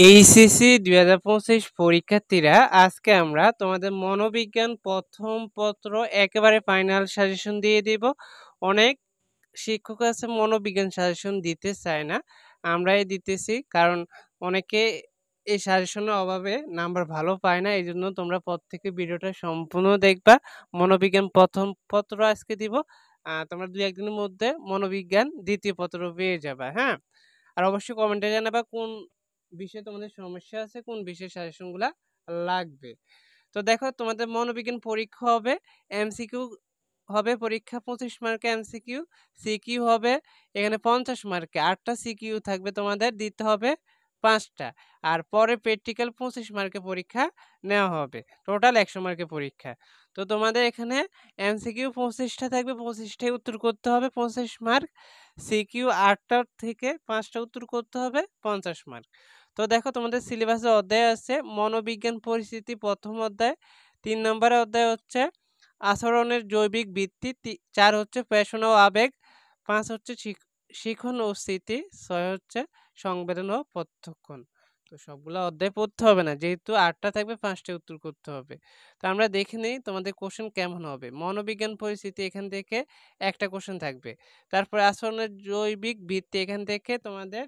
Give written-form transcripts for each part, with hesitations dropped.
HSC 2025 পরীক্ষার্থীরা, আজকে আমরা তোমাদের মনোবিজ্ঞান প্রথম পত্র একেবারে ফাইনাল সাজেশন দিয়ে দিব। অনেক শিক্ষক আছে মনোবিজ্ঞান সাজেশন দিতে চায় না, আমরাই দিতেছি, কারণ অনেকে এই সাজেশনের অভাবে নাম্বার ভালো পায় না। এই জন্য তোমরা প্রত্যেকে ভিডিওটা সম্পূর্ণ দেখবা। মনোবিজ্ঞান প্রথম পত্র আজকে দিব, তোমরা 2-1 দিনের মধ্যে মনোবিজ্ঞান দ্বিতীয় পত্র পেয়ে যাবা। হ্যাঁ, আর অবশ্যই কমেন্টে জানাবা কোন বিষয়ে তোমাদের সমস্যা আছে, কোন বিষয়ে সাজেশনগুলা লাগবে। তো দেখো, তোমাদের মনোবিজ্ঞান পরীক্ষা হবে, এমসিকিউ হবে পরীক্ষা 25 মার্কে, এমসিকিউ সিকিউ হবে এখানে 50 মার্কে। 8টা সিকিউ থাকবে, তোমাদের দিতে হবে 5টা। আর পরে প্র্যাকটিক্যাল 25 মার্কে পরীক্ষা নেওয়া হবে, টোটাল 100 মার্কে পরীক্ষা। তো তোমাদের এখানে এমসিকিউ 25টা থাকবে, 25টাই উত্তর করতে হবে 25 মার্ক। সিকিউ 8টার থেকে 5টা উত্তর করতে হবে 50 মার্ক। তো দেখো, তোমাদের সিলেবাসে অধ্যায় আছে মনোবিজ্ঞান পরিস্থিতি প্রথম অধ্যায়, 3 নম্বরের অধ্যায় হচ্ছে আচরণের জৈবিক ভিত্তি, 4 হচ্ছে পেশন ও আবেগ, 5 হচ্ছে শিখন ও স্মৃতি, 6 হচ্ছে সংবেদন ও প্রত্যক্ষণ। তো সবগুলো অধ্যায় পড়তে হবে না, যেহেতু 8টা থাকবে 5টা উত্তর করতে হবে। তো আমরা দেখে নিই তোমাদের কোশ্চেন কেমন হবে। মনোবিজ্ঞান পরিস্থিতি, এখান থেকে একটা কোশ্চেন থাকবে। তারপরে আচরণের জৈবিক ভিত্তি, এখান থেকে তোমাদের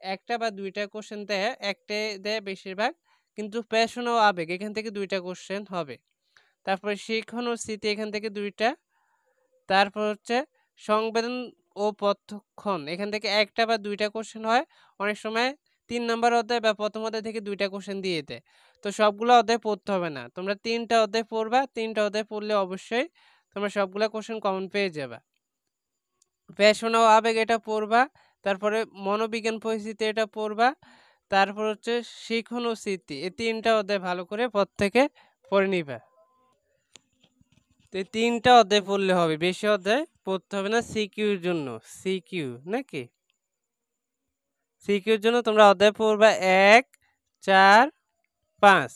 একটা বা দুইটা কোশ্চেন দেয়, একটাই দেয় বেশিরভাগ, কিন্তু পেশন ও আবেগ এখান থেকে 2টা কোশ্চেন হবে। তারপরে শিখন ও স্মৃতি, এখান থেকে 2টা। তারপর হচ্ছে সংবেদন ও প্রত্যক্ষণ, এখান থেকে একটা বা দুইটা কোশ্চেন হয়। অনেক সময় 3 নম্বর অধ্যায় বা প্রথম অধ্যায় থেকে 2টা কোশ্চেন দিয়ে দেয়। তো সবগুলো অধ্যায় পড়তে হবে না, তোমরা 3টা অধ্যায় পড়বা। 3টা অধ্যায় পড়লে অবশ্যই তোমরা সবগুলা কোশ্চেন কমন পেয়ে যাবা। পেশন ও আবেগ এটা পড়বা, তারপরে মনোবিজ্ঞান পরিস্থিতি এটা পড়বা, তারপর হচ্ছে শিখন ও স্মৃতি, এই 3টা অধ্যায় ভালো করে প্রত্যেকে পড়ে নিবা। তো এই 3টা অধ্যায় পড়লে হবে, বেশি অধ্যায় পড়তে হবে না সিকিউর জন্য। সিকিউ নাকি, সিকিউর জন্য তোমরা অধ্যায় পড়বা 1, 4, 5,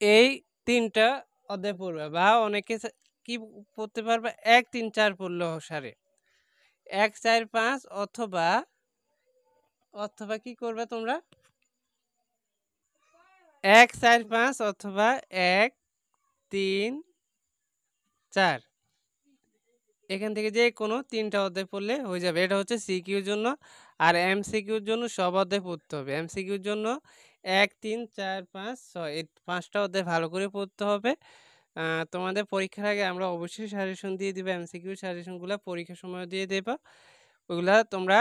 এই 3টা অধ্যায় পড়বা। বা অনেকে কি পড়তে পারবা, 1, 3, 4 পড়লেও সারে। 1, 4, 5 অথবা অথবা কি করবা তোমরা, 1, 4, 5 অথবা 1, 3, 4, এখান থেকে যে কোনো 3টা অধ্যায় পড়লে হয়ে যাবে। এটা হচ্ছে সিকিউর জন্য। আর এমসিকিউর জন্য সব অধ্যায় পড়তে হবে। এমসিকিউর জন্য 1, 3, 4, 5, 6 এই 5টা অধ্যায় ভালো করে পড়তে হবে। তোমাদের পরীক্ষার আগে আমরা অবশ্যই সাজেশন দিয়ে দিব, এমসিকিউ সাজেশনগুলো পরীক্ষার সময় দিয়ে দেব। ওইগুলা তোমরা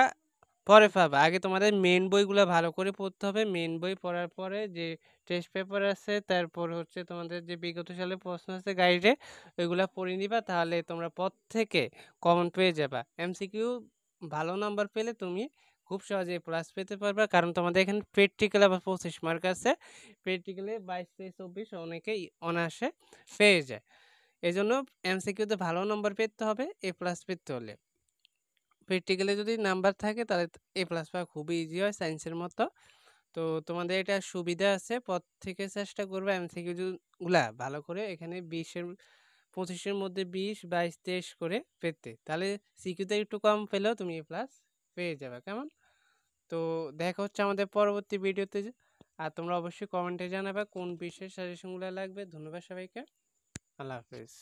পরে পাবা। আগে তোমাদের মেইন বইগুলো ভালো করে পড়তে হবে। মেইন বই পড়ার পরে যে টেস্ট পেপার আছে, তারপর হচ্ছে তোমাদের যে বিগত সালের প্রশ্ন আছে গাইডে, ওইগুলা পড়ে নিবা, তাহলে তোমরা প্রত্যেকে কমন পেয়ে যাবা। এমসিকিউ ভালো নাম্বার পেলে তুমি খুব সহজেই প্লাস পেতে পারবা, কারণ তোমাদের এখানে প্র্যাকটিক্যাল আবার 25 মার্ক আছে। প্র্যাকটিক্যালে 22, 23, 24 অনেকেই অনায়াসে পেয়ে যায়। এই জন্য এমসিকিউতে ভালো নাম্বার পেতে হবে এ প্লাস পেতে হলে। প্র্যাকটিক্যালে যদি নাম্বার থাকে তাহলে এ প্লাস পাওয়া খুবই ইজি হয়, সায়েন্সের মতো। তো তোমাদের এটা সুবিধা আছে, প্রত্যেকে চেষ্টা করবে এমসিকিউ গুলা ভালো করে এখানে 25-এর মধ্যে 20, 22, 23 করে পেতে, তাহলে সিকিউতে একটু কম পেলেও তুমি এ প্লাস পেয়ে যাবে। কেমন? তো দেখা হচ্ছে আমাদের পরবর্তী ভিডিওতে। আর তোমরা অবশ্যই কমেন্টে জানাবে কোন বিষয়ের সাজেশনগুলো লাগবে। ধন্যবাদ সবাইকে, আল্লাহ হাফেজ।